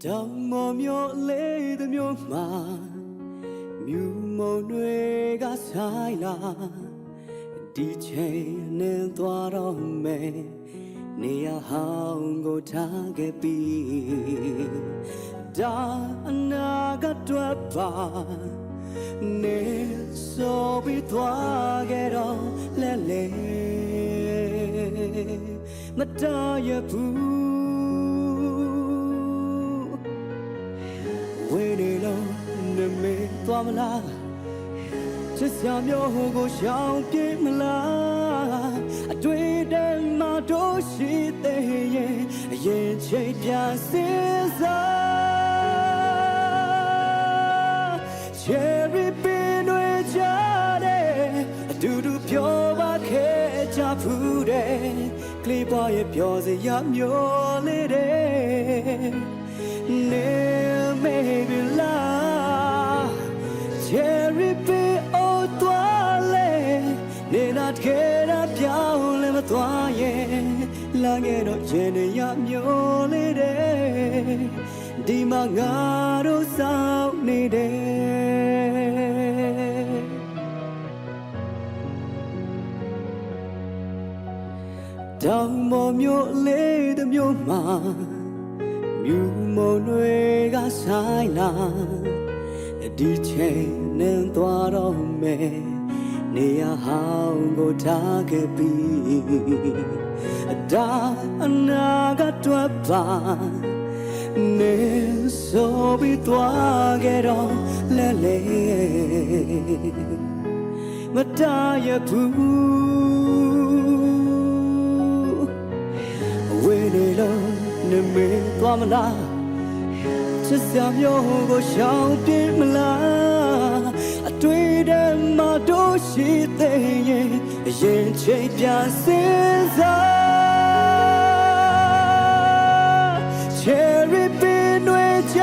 တောင်မော်မျိုးလေးတစ်မျိုးမှာမြူမုံတွေကဆိုင်လာဒီချိန်နဲ့သွားတော့မယ်နေရဟောင်းကိုထားခဲ့ပြီးဒါအနာကတွက်ပါနေဆိုပြီးသွားခဲ့တော့လဲလဲမတရဘူးဝေးနေလို့နေမေသွားမလားချစ်စရာမျိုးကိုရှောင်ပြေးမလားအတွေ့အကြုံမှာတို့ရှိသေးရဲ့အရင်ချိန်ပြန်စဉ်းစား Cherry pin တွေကြတဲ့အတူတူပြောပါခဲ့ကြဖူးတယ်ကလေးပွားရဲ့ပြောစရာမျိုးလေးတဲ့နေမေဘလာ Cherry pin အိုးသွားလေနေနာတကယ်တော့ပြောင်းလဲမသွားရဲ့လာခဲ့တော့ရင်ရမျိုးလေးတဲ့ဒီမှာငါတို့ဆောင်နေတယ်တောင်ပေါ်မျိုးလေးတစ်မျိုးမှာမြူမုံတွေကဆိုင်လာဒီချိန်နဲ့သွားတော့မယ်နေရဟောင်းကိုထားခဲ့ပြီးဒါအနာကတွက်ပါနေဆိုပြီးသွားခဲ့တော့လဲလဲမတရဘူးဝေးနေလို့နေမေသွားမလားချစ်စရာမျိုးကိုရှောင်ပြေးမလားအတွေ့အကြုံမှာတို့ရှိသေးရဲ့အရင်ချိန်ပြန်စဉ်းစား Cherry pin တွေကြ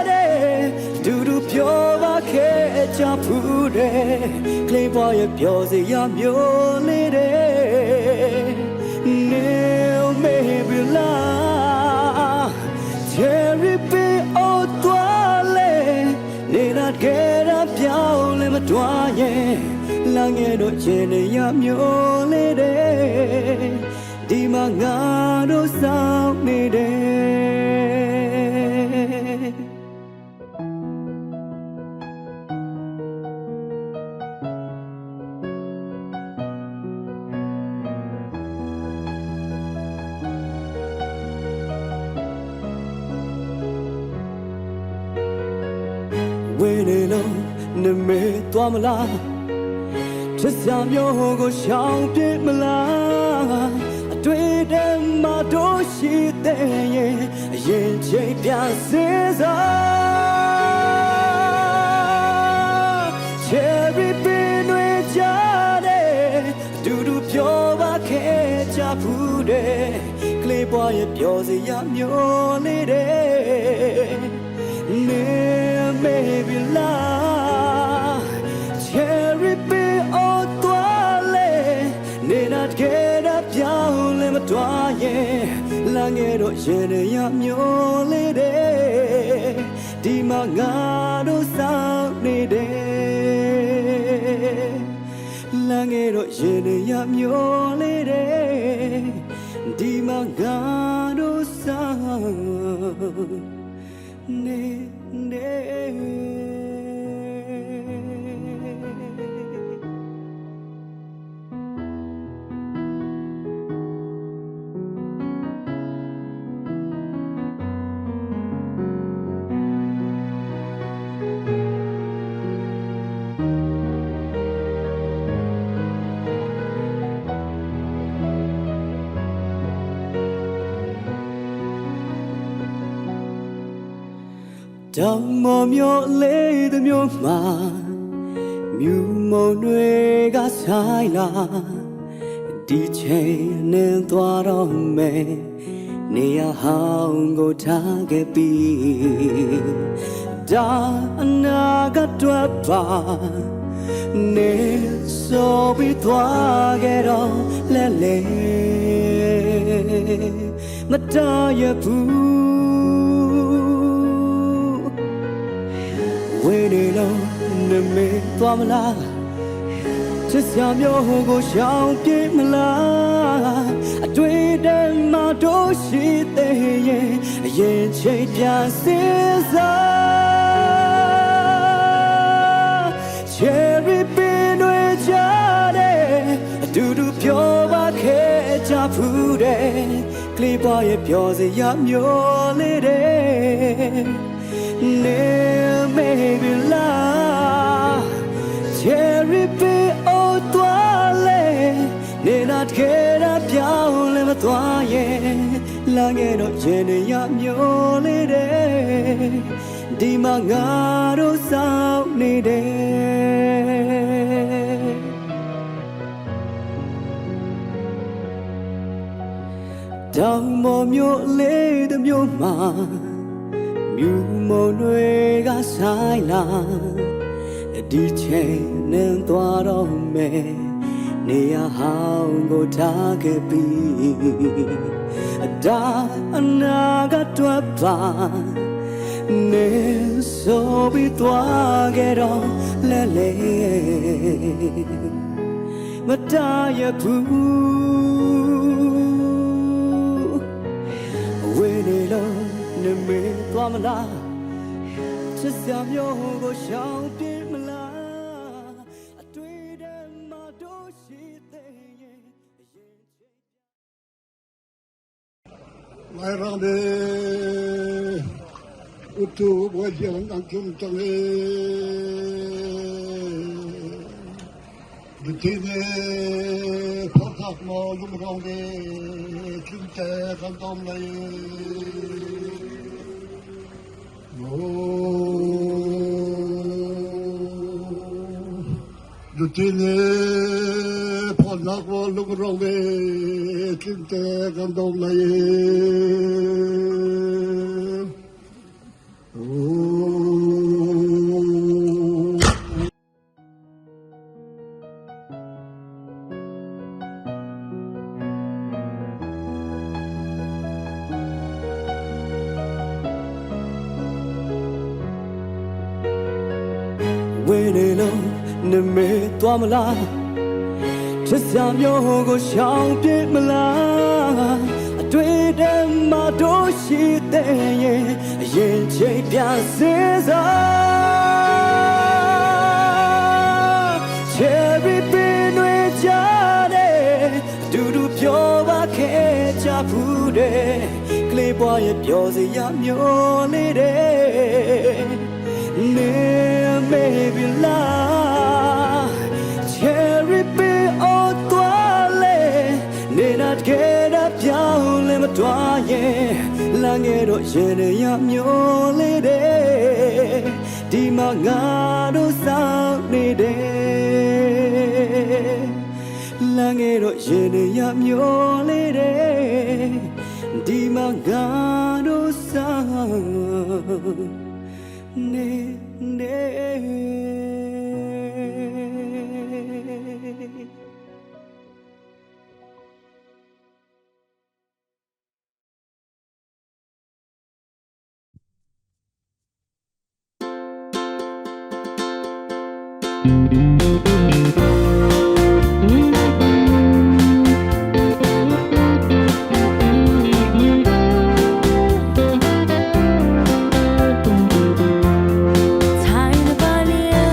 တဲ့ဒူဒူပြောပါခဲ့ကြဖူးတယ်ကလေးပွားရဲ့ပြောစရာမျိုးလေးတဲ့နေမေဘလာ Cherry pin အိုးသွားလေနေနာကဲတာပြောင်းလဲမတွားရဲ့လာငယ်တော့ရင်ရမျိုးလေးတဲ့ဒီမှာငါတို့ဆောင်နေတယ်ဝေးနေလို့နေမေသွားမလားချစ်စရာမျိုးကိုရှောင်ပြေးမလားအတွေ့အကြုံမှာတို့ရှိသေးရဲ့အရင်ချိန်ပြန်စဉ်းစား Cherry pin တွေကြတဲ့အတူတူပြောပါခဲ့ကြဖူးတယ်ကလေးပွားရဲ့ပြောစရာမျိုးလေးတဲ့နေမေဘလာ Cherry pin အိုးသွားလေနေနာတကယ်တော့ပြောင်းလဲမတွားရဲ့လာငယ်တော့ရင်ရမျိုးလေးတဲ့ဒီမှာငါတို့ဆောင်နေတယ်လာငယ်တော့ရင်ရမျိုးလေးတဲ့ဒီမှာငါတို့ဆောင်နေတောင်မော်မျိုးလေးတစ်မျိုးမှာမြူမုံတွေကဆိုင်လာဒီချိန်နဲ့သွားတော့မယ်နေရဟောင်းကိုထားခဲ့ပြီးဒါအနာကတွက်ပါနေဆိုပြီးသွားခဲ့တော့လဲလဲမတရဘူး လုံးနမေသွားမလားချစ်စရာမျိုးကိုရှောင်ပြေးမလားအတွေ့တည်းမှာတို့ရှိသေးရဲ့အရင်ချိန်ပြန်စဉ်းစား Cherry pin တွေချတဲ့အတူတူပြောပါခဲ့ကြဖူးတယ်ကလေးပွားရဲ့ပြောစရာမျိုးလေးတဲ့နေမေဘလာ Cherry pin အိုသွားလေနေနာတကယ်တော့ပြောင်းလဲမသွားရဲ့လာခဲ့တော့ရင်နေရမျိုးလေးတဲ့ဒီမှာငါတို့ဆောင်နေတယ်တောင်ပေါ်မျိုးလေးတစ်မျိုးမှာမြူမုံတွေကဆိုင်လာဒီချိန်နဲ့သွားတော့မယ်နေရဟောင်းကိုထားခဲ့ပြီးဒါအနာကတွက်ပါနေဆိုပြီးသွားခဲ့တော့လဲလဲမတရဘူးဝေးနေလို့နေမေသွားမလားချစ်စရာမျိုးကိုရှောင်ပြေးမလားအတွေ့တည်းမှာတို့ရှိသေးရဲ့来让的我做我讲当中当的，你听的跑跑毛路上的，听在看到没？哦，你听的跑那个路上的，听在看到没？ဝေးနေလို့နမေသွားမလားချစ်စရာမျိုးကိုရှောင်ပြေးမလားအတွေ့တည်းမှာတို့ရှိသေးရဲ့အရင်ချိန်ပြန်စဉ်းစား Cherry pin တွေချတဲ့အတူတူပြောပါခဲ့ကြဖူးတယ်ကလေးပွားရဲ့ပြောစရာမျိုးလေးတဲ့နေမေဘလာ Cherry pin အိုသွားလေနေနာတကယ်တော့ပြောင်းလဲမသွားရဲ့လာငယ်တော့ရင်နေရမျိုးလေးတဲ့ဒီမှာငါတို့ဆောင်နေတယ်လာငယ်တော့ရင်နေရမျိုးလေးတဲ့ဒီမှာငါတို့ဆောင်နေနေ才的把脸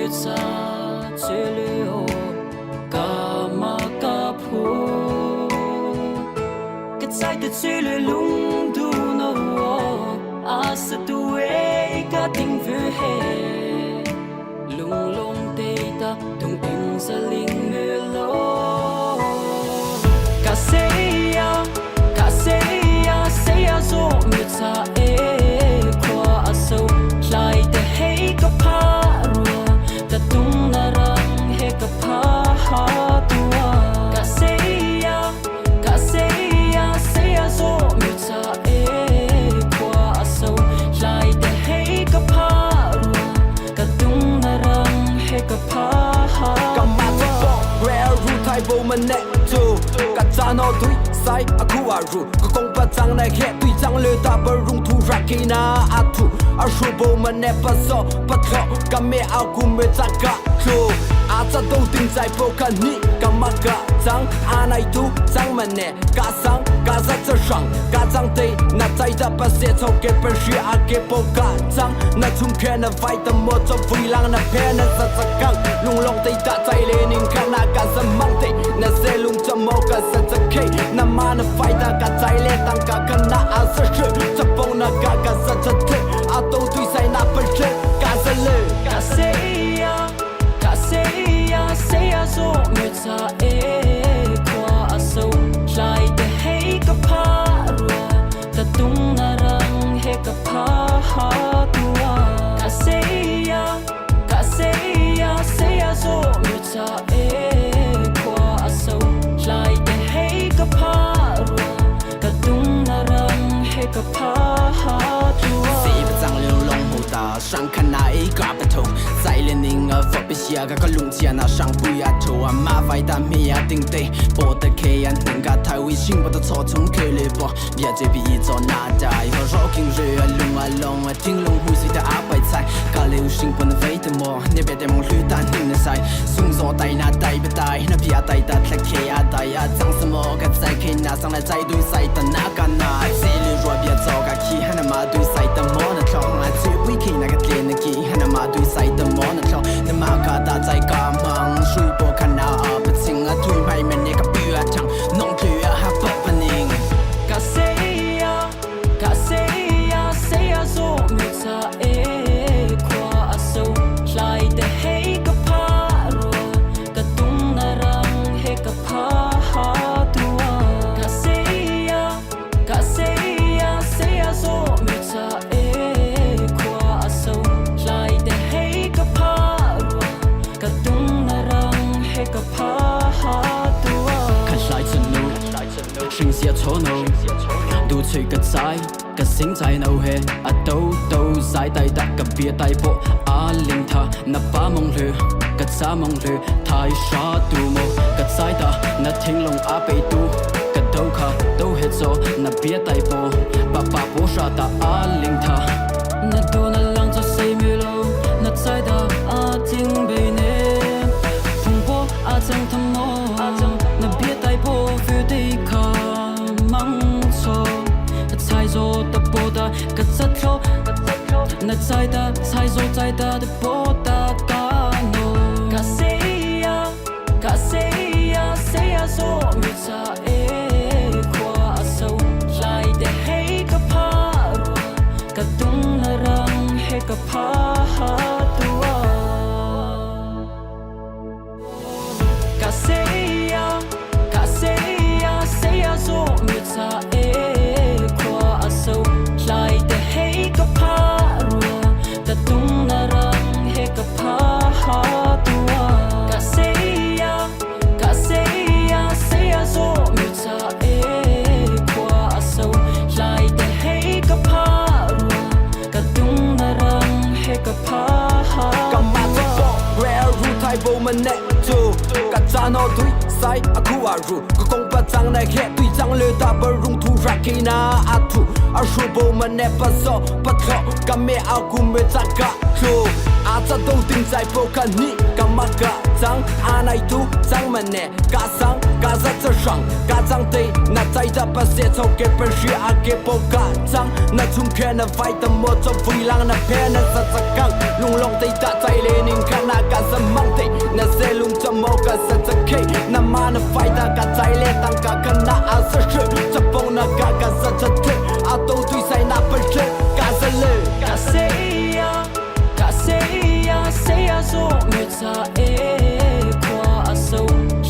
sa chileo kama kapu katsai de chile lung du no asa tu e ka ting vu he lung long te ta tung ting sa ling me lo ka say ya zo mi ta e kwa aso lai de hey ka pa ru ta tung na rang he ka pa ha tua ka say ya zo mi ta e kwa aso lai de hey ka pa ru ka tung na rang he ka pa ha ka ma to rare ru thai bo man ne to ka cha no tui sai aku aru ko kong pa chang na he tui chang le ta ba rung thu rakina atu a shu bo man ne pa so pa tho ka me a ku me cha ka to a cha do ting sai po ka ni ka ma ka chang a nai tu chang man ne ka sang ka za cha shang ka chang te na chai da pa se chok ke per shi a ke po ka chang na chung ke na vai ta mo cho vui lang na pe na sa sa kang lung long te ta chai le ning khang na ka sa mang te na se lung cho mo ka sa sa ke na ma na vai ta ka chai le tang ka ka na a sa shi cha pong na ka sa cha te a to tui sai na pa che ka sa le ka say ya zo mi ta e kwa aso lai de hey ka pa ru ta tung na rang he ka pa ha tua ka say ya zo mi ta e kwa aso lai de hey ka pa ru ta tung na rang he ka pa ha tua si ba chang le long hu ta shang khan na e ka pa tho sai le ning a fa pe sia ga ka lung chia na shang pu ya tho a ma vai ta me ya ting te po ta ke yan ning ga tai wi sing ba ta cho chung ke le bo bia je bi zo na dai ho ro king je a long a ting long hu si ta a pai chai ka le u sing pon vei te mo ne be de mo hlui ta ning na sai sung zo tai na dai ba tai na bia tai ta thla ke ya dai a chang sa mo ga sai ke na sang la zai du sai ta na ka na si le ro bia zo ga ki ha na ma du sai ta mo na thong na chu wi ki na ga tle na ki ha na ma du sai ta mo na thong na ma ka ta zai ka mang shui po ka na a pa sing a thui mai men ne ka pi a chang nong thu a ha pa pa ning ka say ya zo mi ta e kwa aso lai de hey ka pa ru ka tung na rang he ka pa ha tua ka say ya zo mi ta e kwa aso lai de hey ka pa ru ka tung na rang he ka pa ha tua ka lai chen nu sing sia cho no du chui ka sai ka sing chai no he a do sai tai da ka bia tai po a ling tha na pa mong lư ka sa mong lư thai sha tu mo ka sai da na thing long a pe tu ka do kha do he zo na bia tai po pa po sha ta a ling tha na do na lang cho say mi lo na sai da a ting be ne phung po a chang tham mo na bia tai po vu de kha mang cho sai zo ta po da ka chat lo na sai da de po da ka no ka say ya zo mi ta e kwa aso lai de hey ka pa ru ka tung na rang he ka pa ha tua ka say ya zo mi ta e kwa aso lai de hey ka pa ru ta tung na rang he ka pa ha tua ka say ya zo mi ta e kwa aso lai de hey ka pa ru ka tung na rang he ka pa ha ka ma to rare ru thai bo man ne to ka cha no tui sai aku aru ko kong pa chang na he tui chang le ta ba rung thu rakina atu a shu bo man ne pa so pa tho ka me a ku me cha ka ทูอาจจะต้องติงใจโฟกัสนี่กำมากะจังอาไนทุจังมันเน่กาซังกาซัจะสั่งกาจังเตน่าใจจะประเสริฐเท่าเก็บเป็นชีอาเก็บโฟกัสจังน่าทุ่มแค่น่าไฟแต่หมดจะวิ่งลังน่าแพ้น่าสัจกังลุงลงใจตัดใจเลนิงขณะการสมังเตน่าเซลุงจะมองกันสัจเคน่ามาน่าไฟแต่การใจเลตั้งกาขณะอาสะชื่อจะปงน่ากาการสัจเทอาโต้ตุยใส่น่าเป็นเชื่อกาเซเลกาเซียSay I saw me ta kwa so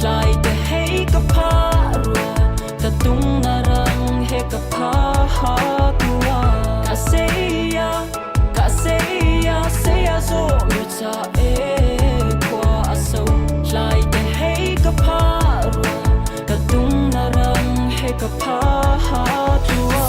lai de hey ka parwa ta tung na rang he ka pa ha tua ka say I saw me ta kwa so lai de hey ka parwa ta tung na rang he ka pa ha tua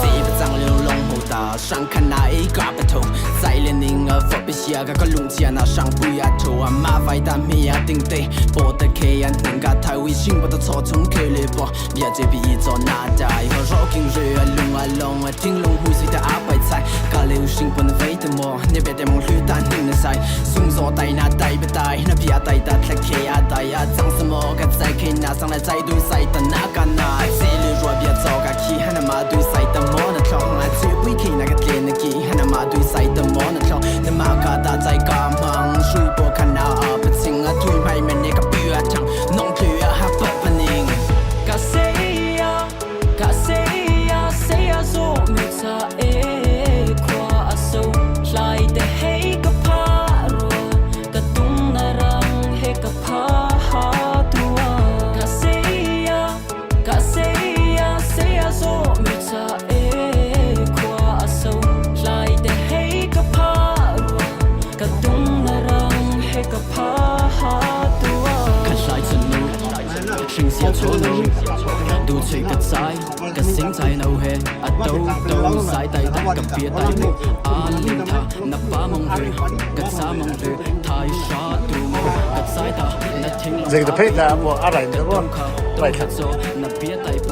张流龙后大上看那一个不同，在连宁儿佛比西亚个龙家那上不呀头啊，马vai但没呀定对，波的开呀能个太微信不得草丛开了不，别这比一做那代和绕经热啊龙啊听龙呼吸的阿白菜，个流星不能飞的么，你别在梦里单听的塞，送走带那带不带，那别带的他开呀带呀，长什么个在开那上来再对赛的那个那，这里若别找个气，还那马对赛的么那。来最危险那个天的机，还那马对赛的么那跳，那马卡达在干忙，水波看那阿不清啊，推牌面那个比啊长，弄去啊还不不宁。卡西呀，说没差夸手，来的黑个帕罗，个东那让黑个帕哈多。卡西呀，说没差。สิ่งเสียโชว์ลูดูช่วยกระจายกระสิงใจเอาเฮอดูสายไตตั้งกับเบียร์ไตมุกอาลินทานับป้ามองเรือกัดสามองเรือทายชาตูมกัดสายตานัดทิ้งลง 这个配的我阿来的我来看。 นับเบียร์ไตโป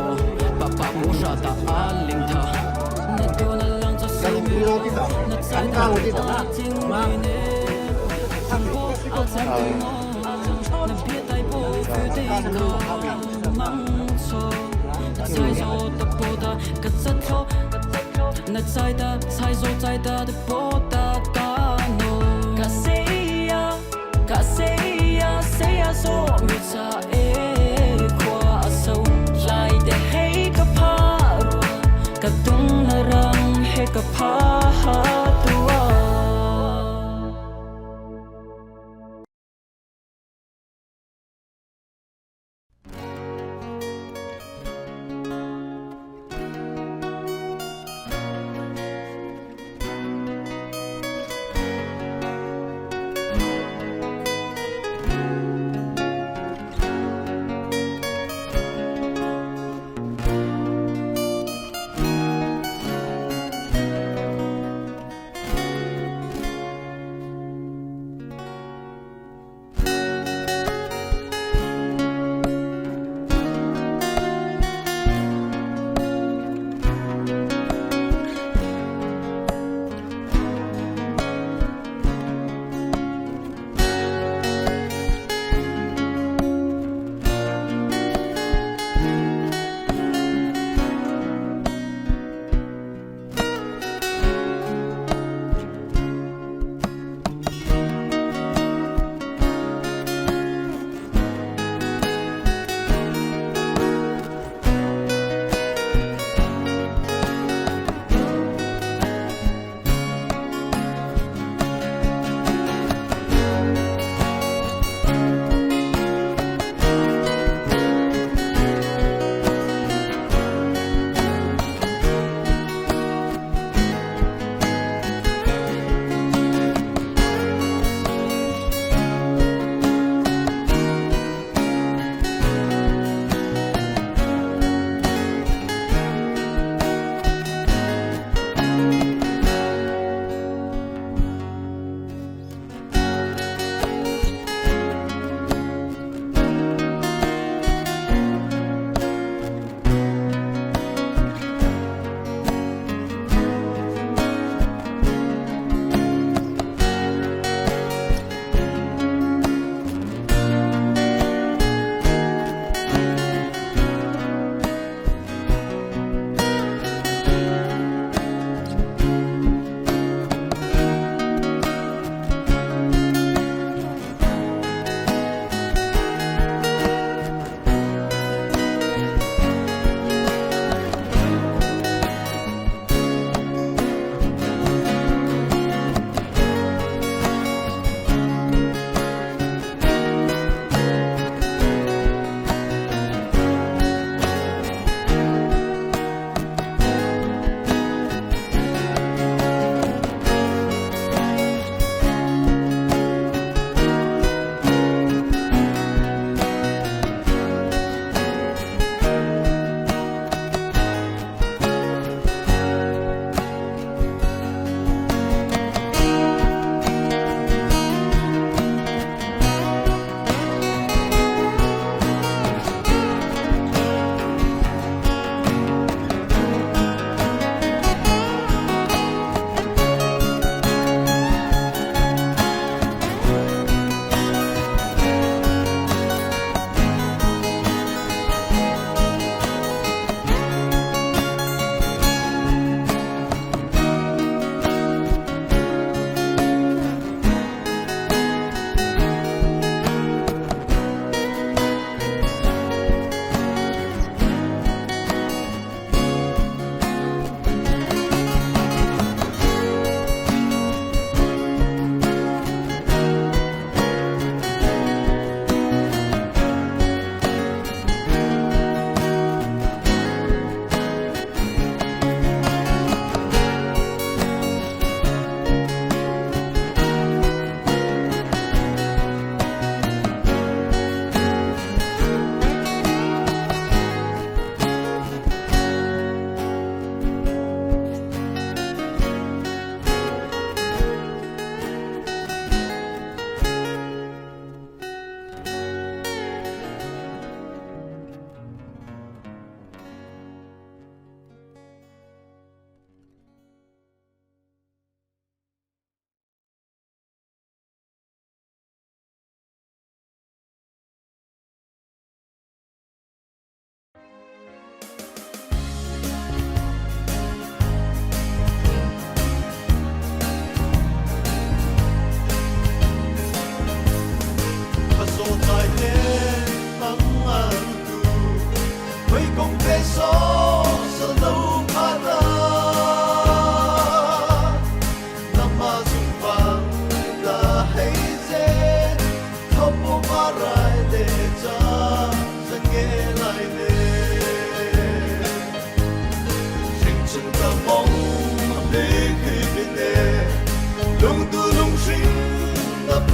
ปะปะมูชาตาอาลินทานัดโดนลังจะสิบนัดสายตาทิ้งไม่เน่ทำโบเอาใจนับเบียร์ไตโปคือได้ก่อน망쳐 나猜错的波达个在错那在的猜错在的波达大诺卡西呀say I saw me ta kwa so lai de hey ka paro ka tung na rang he ka pa ha tua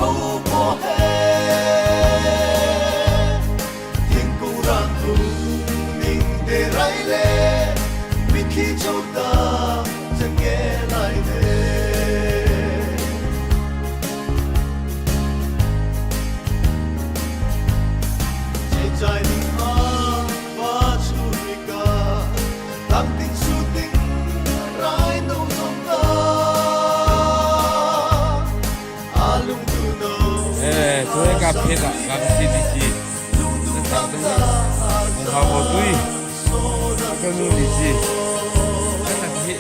phố bỏ thiên cung rạng rung mình để rải lệ vì khi châu ta chẳng nghe lại thế chạy chạy đi và chui cả tăng tình su tình rải nâu trong ta alung tu nâu tôi gặp hết ạ, gặp gì thì gì, nó tao tôi, ông học một tuổi, cái nu thì gì, cái là gì,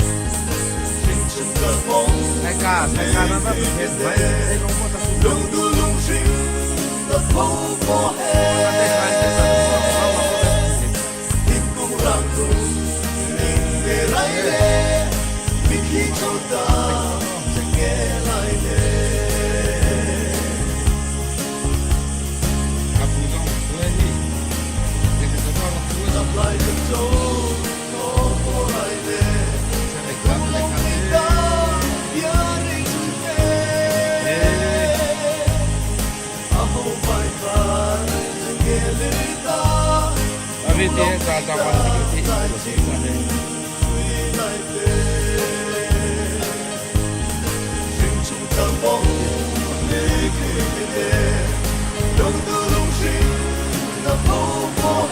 cái cả nó bắt hết vậy, cái nó có tập lung tu lung sinh tập phố bỏ thiên cung rạng rung mình để rải lệ vì khi châu ta chẳng nghe lại thế gặp lại được châu có bỏ lại thế không lòng người ta nhớ đi chung thế amo phải phải chẳng nghe lời ta Tapi dia tak apa sih. lại thế sinh chung tâm bóng để cười về đông tư lung sinh tập phố bỏ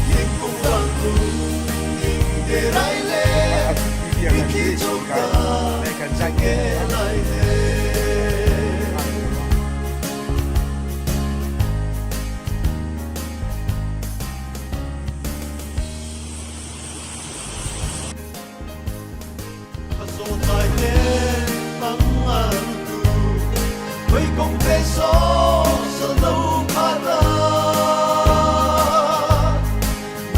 thiên cung rạng rung nhìn để rải lệ vì khi chúng ta chẳng nghe lại thế số tài lên tăng ăn tu với công về số sơ lâu khá ra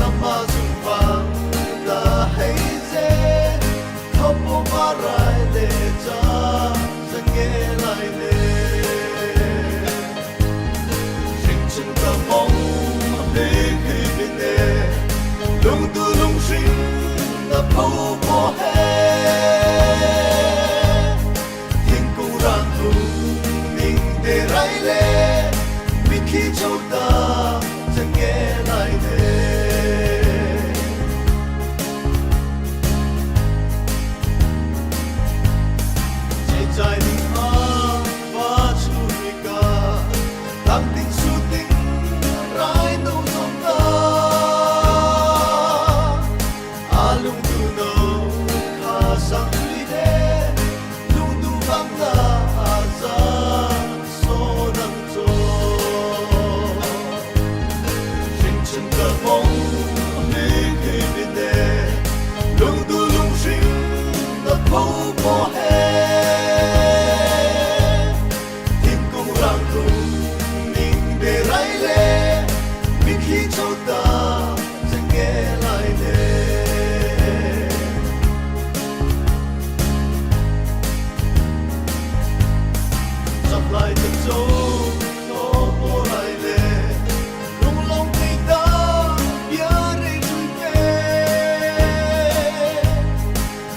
năm mà dùng vàng đã hay dễ không có mà rai lệ cha sẽ nghe lại lệ sinh chân ta mong để khi bên đề lung tu lung sinh ta phố bỏ thiên cung rạng rung mình để rải lệ vì khi châu ta chẳng nghe lại thế chạy chạy đi và chui cả tăng tình su tình rải nâu trong ta alung tu nâu khá sang tùy thế lung tu vang ta ra số nắng trô sinh chân cờ bóng để khi bên đề lung tu lung sinh tập phố bỏ thiên cung rạng rung mình để rải lệ vì khi châu ta chẳng nghe lại thế gặp lại được châu có bỏ lại lệ rung lòng người ta nhớ đi chung thế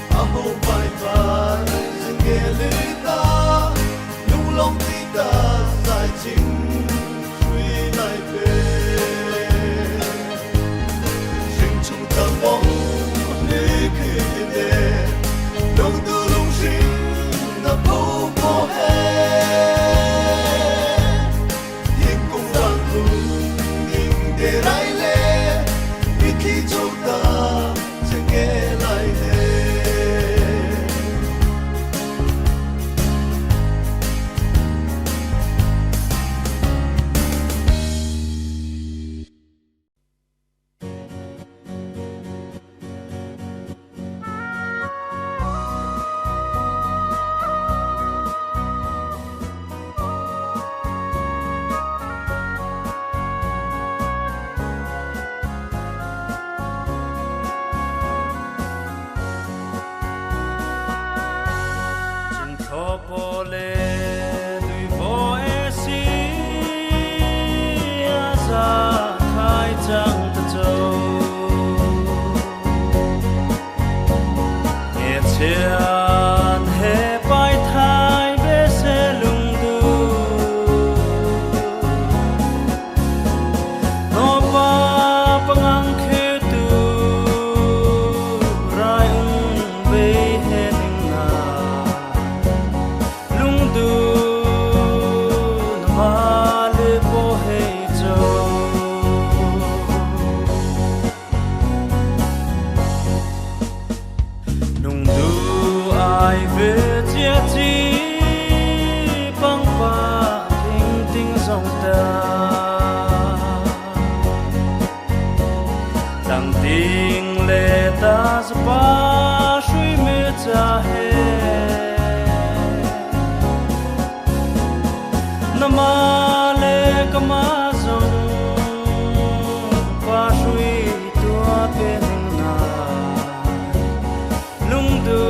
amo phải phải chẳng nghe lời ta rung lòng người ta giải chính truy lại về sinh chung tâm bóng để khi bên đề đông tư lung sinh ta phố bỏ thiên cung rạng rung nhìn để rải lệ vì khi châu ta chẳng nghe lại thế Hãy subscribe cho kênh Ghiền Mì Gõ để không bỏ lỡ spa shui me cha he namale kama zong pa shui tua pe na lung du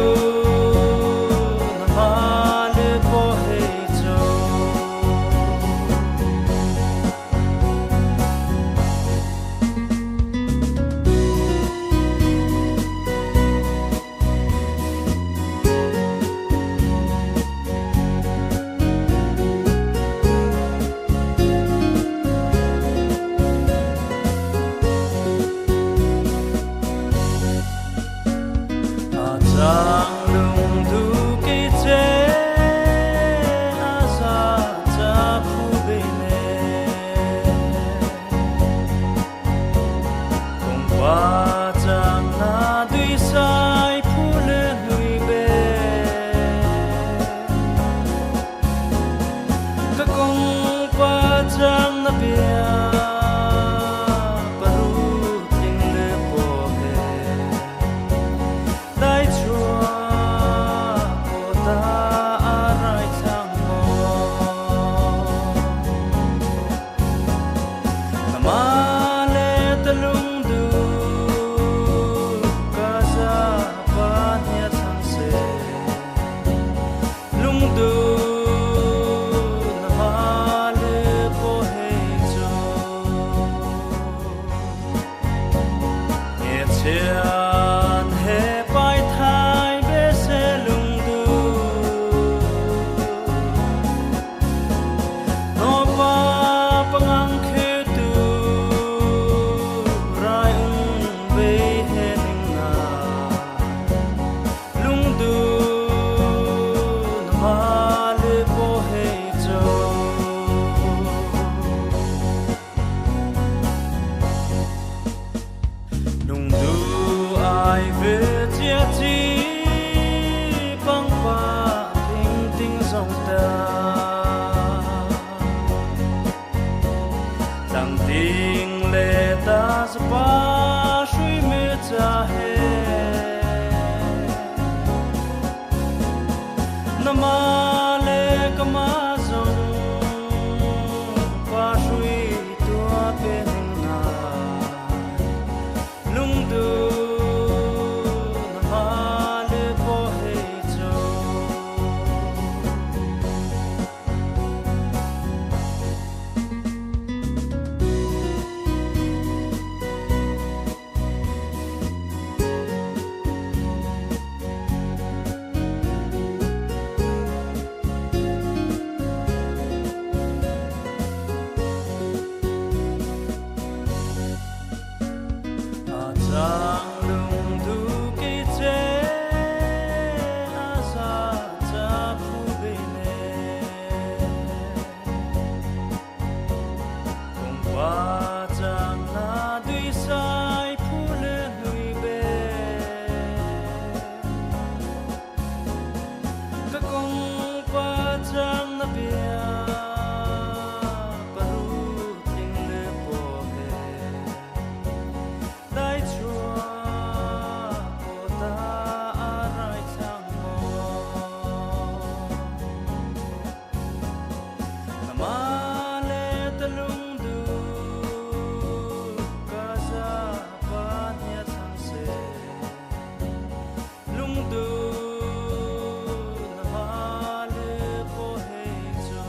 namale po he cho Sang lung du ki che asa cha phu be ne kong wa chang na dui sai phu le hui be ka kong wa chang na bia Chian he pai thai be se lung du no pa pangang khe tu rai be he ning na lung du na ma le po he cho lung du ai về chia chi băng qua thinh tinh dòng ta rằng tình lệ ta spa suy mê cha he namale kama zong pa suy tua pe na lung du Sang lung du ki che asa cha phu be ne kong wa chang na dui sai phu le hui be ka kong wa chang na bia lung du na ma le po he cho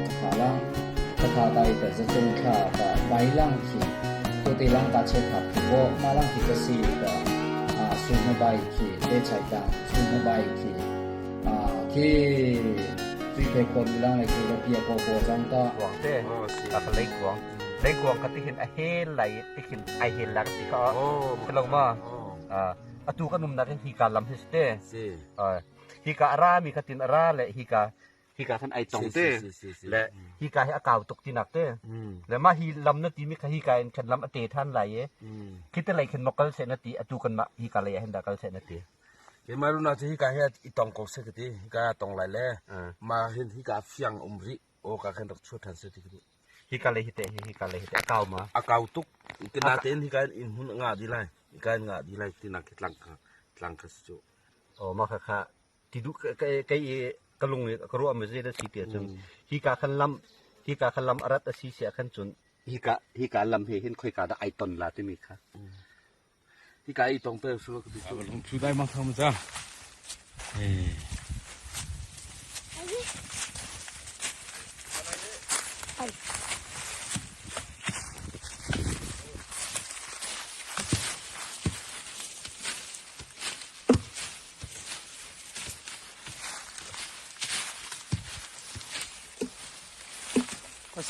แต่ขาล่างกระทาไตแต่จะจงขาแต่ใบล่างขีตัวตีล่างตาเช็ดขับผีโบมาล่างขีกระสีแต่สูงใบขีเลี้ยใจต่างสูงใบขีที่จุดเด็กคนล่างเลยคือระเบียบโบจังก็ หวงเต้ตัดเล็กหวงก็ที่เห็นไอเฮนไหลที่เห็นไอเฮนหลักที่เขาเป็นลงมาตูก็นุ่มนักที่การลำฮิสเต้ฮิกาอารามีคตินอาราและฮิกาท่านไอตองเต้และฮิกาให้อากาศตกที่หนักเต้และมาฮิลำนักที่มีฮิกาขันลำอเตท่านไหลคิดอะไรขันมกลเสนติตูกันมาฮิกาเลยเห็นดักลเสนติเกมารุนาที่ฮิกาให้อีตองกงเสกติฮิกาตองไหลเล่มาเห็นฮิกาเฟียงอุมริโอกาเห็นรักชั่วทันเสติกฮิกาเลยฮิกาเลยอากาศมาอากาศตุกกินนาเต้นฮิกาอินหุ่นงาดีไลฮิกางาดีไลที่นักหลังกระสุนโอ้มาค่ะที่ดูไกลุงเนี่ยก็รู้ว่ามันจะได้สิ่งเดียวจนฮิกาขันลำอารัตสีเสียขันจนฮิกาลำเห็นค่อยกาได้ไอตอนละที่มีค่ะฮิกาอีตองเต้สู้กับที่ตัวลงชูได้มาทำจ้า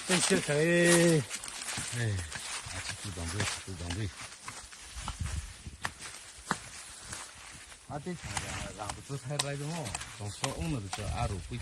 Special kali. Satu dong. Ate cara betul saya lagi mau. Dong soong na betul aru pui.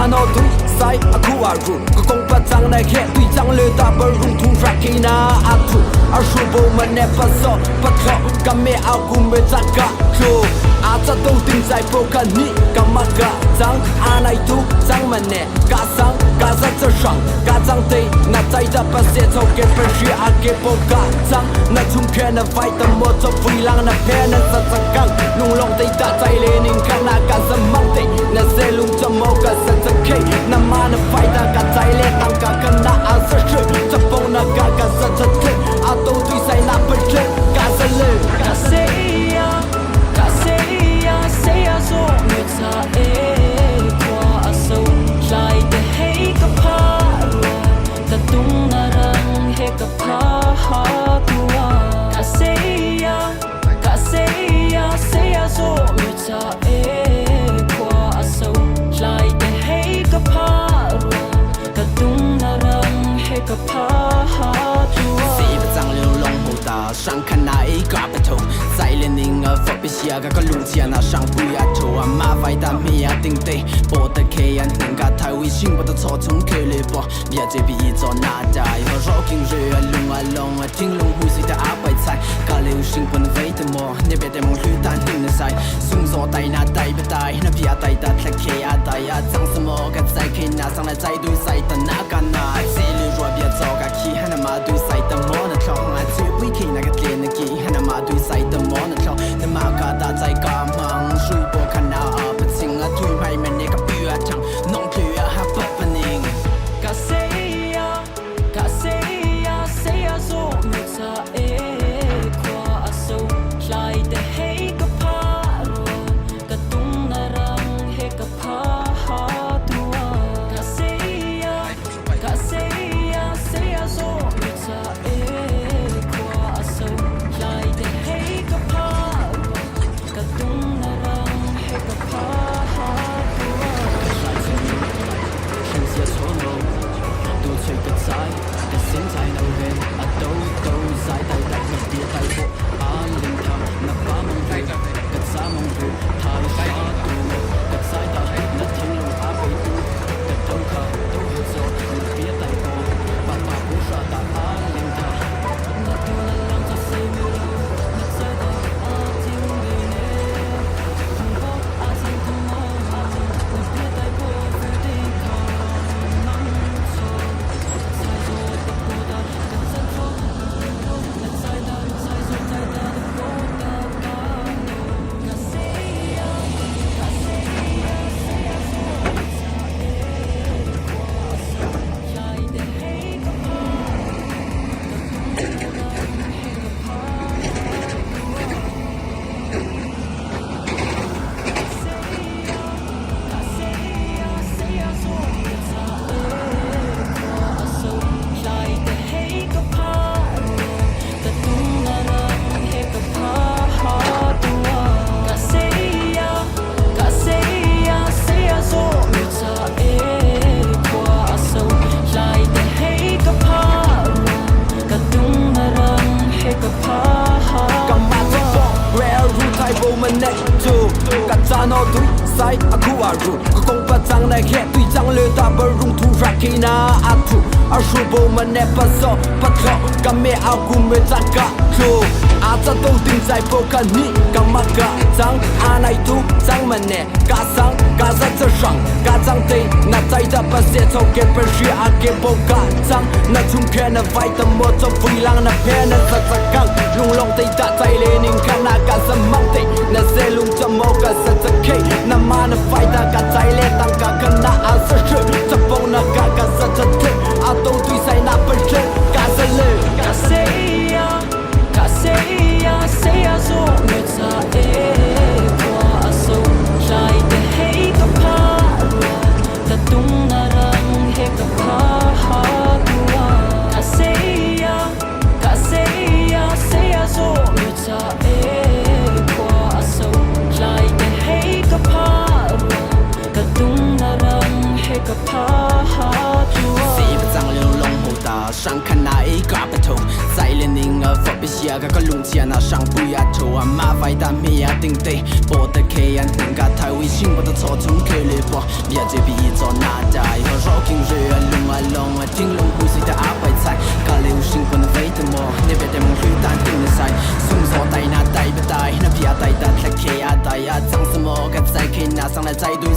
Nó túi sai aku aru ko kong patang na khe tui chang le ta bar rung thu rakina atu ashubo mane paso patho kame aku me taka klo ata to ting sai broken ni kamaka chang anai tu chang mane ka sang ka za cha shang ka chang te na chai da pa se to ke per shi a ke po ka chang na chung khe na vai ta mo to pui lang na phe na sa sa kang lung long te ta chai le ning khang na ka sa mang te na se lung cha mo ka sa sa ke na ma na vai ta ka chai le tang ka kan na a sa shi cha pong na ka sa cha te a to tui sai na per che ka sa le ka se ya say ya so me ta e kwa aso lai de hey ka pa ta tung na rang he ka pa ha tua ka say ya so me ta e kwa aso lai de hey ka pa ta tung na rang he ka pa ha tua si ba chang liu long ho ta shang kan na e ka pa thong sai le ning a fa pi sia ga ka lung chia na shang pu ya tho a ma vai ta mi ya ting te po ta ke yan ning ga thai wi xing ba ta cho chung ke le bo bia je bi zo na dai ho ro king re a lung a long a ting lung hu si ta a bai chai ka le xing pun vei ta mo ne be te mo hu ta ning na sai sung zo tai na tai ba tai na bia tai ta thla ke a tai a chang sa mo ga sai ke na sang na chai du sai ta na ka na si lu ro bia zo ga ki ha na ma du sai ta mo na thong a chi wi ki na ga tle na ki ha na ma du sai ta mo na thong na ma ka ta chai ka mang shu bo kan na a pa sing a thui mai man ne ka pi a chang nong thu a ha pa pa ning ka say ya so me ta e kwa aso lai de hey ka pa ta tung na rang he ka pa ha tua ka say ya so me ta e kwa aso lai sai aku aru ko kong patang na he tui chang le ta barung thu rakina atu ashubo mane paso patlo kame aku me taka klo ata to ting sai poka ni kamaka chang anai tu chang mane ka sang ka za cha shang ka chang te na tai da pa se to ke per shi a ke poka chang na chung ke na vai ta mo to fui lang na pe na sa sa kang lung long te ta tai le ning kana ka sa mang te na se lung cha mo ka sa sa ke na ma na vai ta ka tai le tang ka kana a sa shi cha pong na ka sa cha te a to tui sai na per che ka sa le ka say ya so me ta e kwa so lai de hey ka pa ta tung na rang he ka pa ha tua ka say ya so me ta e kwa so lai de hey ka pa ta tung na rang he ka pa ha tua si ba chang le long ho ta shang kan na e ka pa thong sai le ning a fa bi sia ka lung chia na shang pu ya tho a ma vai da me ya ting te bo ta ke yan ting ka tai wi sing ba ta cho chung ke le bo bia je bi zo na dai ho ro king je a lung a long a ting long pu si ta a pai sai ka le u sing pon vai ta mo ne be te mo hu tan ting na sai sum zo tai na tai ba tai na pia tai da thla ke a tai a chang sa mo ka sai ke na sang la zai du